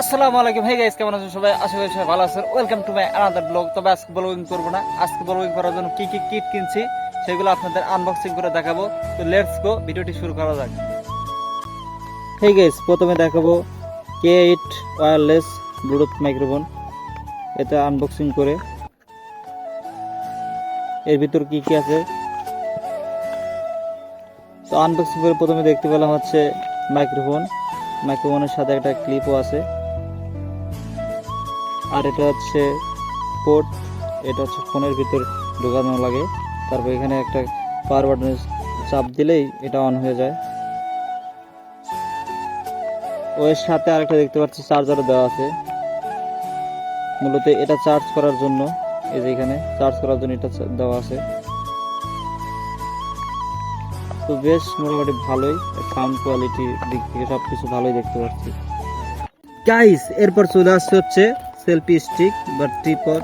আসসালামু আলাইকুম। Hey guys, কেমন আছেন সবাই? আশা করি সবাই ভালো আছেন। Welcome to my another blog. তবে আজকে ব্লগিং করব না, আজকে ব্লগিং করার জন্য কি কি কিট কিনছি সেগুলো আপনাদের আনবক্সিং করে দেখাবো। তো লেটস গো, ভিডিওটি শুরু করা যাক। হে গাইস, প্রথমে দেখাবো K8 ওয়্যারলেস ব্লুটুথ মাইক্রোফোন। এটা আনবক্সিং করে এর ভিতর কি কি আছে। তো আনবক্সিং করে প্রথমে দেখতে পেলাম হচ্ছে মাইক্রোফোনের সাথে একটা ক্লিপও আছে। আর এটা হচ্ছে পোর্ট, এটা হচ্ছে ফোনের ভিতর ঢোকানো লাগে। তারপর এখানে একটা পাওয়ার বাটনে চাপ দিলেই এটা অন হয়ে যায়। ওর সাথে আরেকটা দেখতে পাচ্ছি চার্জারও দেওয়া আছে। মূলত এটা চার্জ করার জন্য, এই যে এখানে চার্জ করার জন্য এটা দেওয়া আছে। তো বেশ মোটামুটি ভালোই, সাউন্ড কোয়ালিটির দিক থেকে সবকিছু ভালোই দেখতে পাচ্ছি। গাইস, এরপর চলে আসছে হচ্ছে সেলফি স্টিক বা ট্রিপড।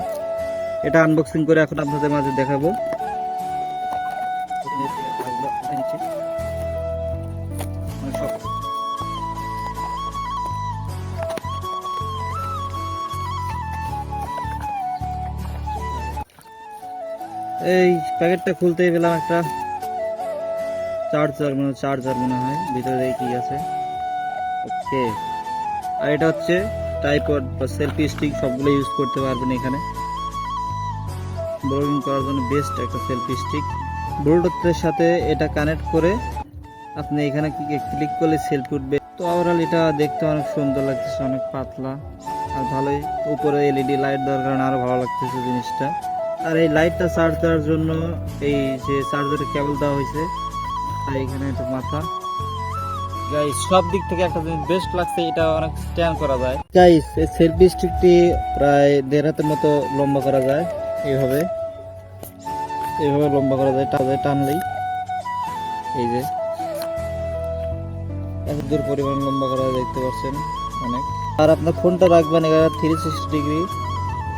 এটা আনবক্সিং করে এখন আপনাদের মাঝে দেখাবো। এই প্যাকেটটা খুলতেই পেলাম একটা চার্জার মনে হয়, ভিতরে কি আছে। ওকে, আর এটা হচ্ছে ট্রাইপড বা সেলফি স্টিক, সবগুলো ইউজ করতে পারবেন এখানে। ব্লগিং করার জন্য বেস্ট একটা সেলফি স্টিক। ব্লুটুথের সাথে এটা কানেক্ট করে আপনি এখানে ক্লিক করলে সেলফি উঠবে। তো ওভারঅল এটা দেখতে অনেক সুন্দর লাগতেছে, অনেক পাতলা আর ভালোই। উপরে এলইডি লাইট দেওয়ার কারণে আরো ভালো লাগতেছে জিনিসটা। আর এই লাইটটা চার্জ দেওয়ার জন্য এই যে চার্জারের কেবল দেওয়া হয়েছে, আর এখানে একটা মাথা। গাইস, সব দিক থেকে একটা জিনিস বেস্ট লাগছে, এটা অনেক স্ট্যান্ড করা যায়। গাইস, এই সেলফি স্টিকটি প্রায় 1.5 হাতের মতো লম্বা করা যায়। এইভাবে লম্বা করা যায়, টানলেই এই যে এত দূর পরিমাণ লম্বা করা দেখতে পাচ্ছেন অনেক। আর আপনার ফোনটা রাখবেন এখানে 360 ডিগ্রি,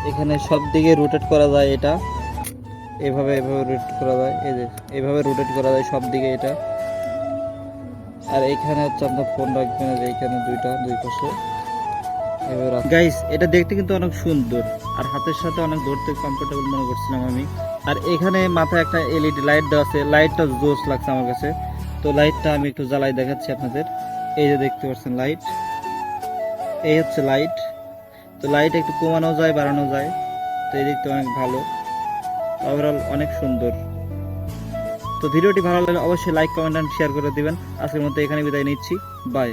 এখানে সব দিকে রোটেট করা যায়। এটা এভাবে রোটেট করা যায়, এই যে এভাবে রোটেট করা যায় সব দিকে এটা। আর এখানে হচ্ছে আপনার ফোন রাখবেন, যে এখানে দুই পাশে এভাবে। গাইস, এটা দেখতে কিন্তু অনেক সুন্দর আর হাতের সাথে অনেক ধরতে কমফোর্টেবল মনে করছিলাম আমি। আর এখানে মাথায় একটা এলইডি লাইট দেওয়া আছে, লাইটটা জোস লাগছে আমার কাছে। তো লাইটটা আমি একটু জ্বালাই দেখাচ্ছি আপনাদের। এই যে দেখতে পাচ্ছেন লাইট, এই হচ্ছে লাইট। তো লাইট একটু কমানো যায়, বাড়ানো যায়। তো এই দেখতে অনেক ভালো, ওভারঅল অনেক সুন্দর। তো ভিডিওটি ভালো লাগলে অবশ্যই লাইক, কমেন্ট এন্ড শেয়ার করে দিবেন। আজকের মতো এখানে বিদায় নিচ্ছি, বাই।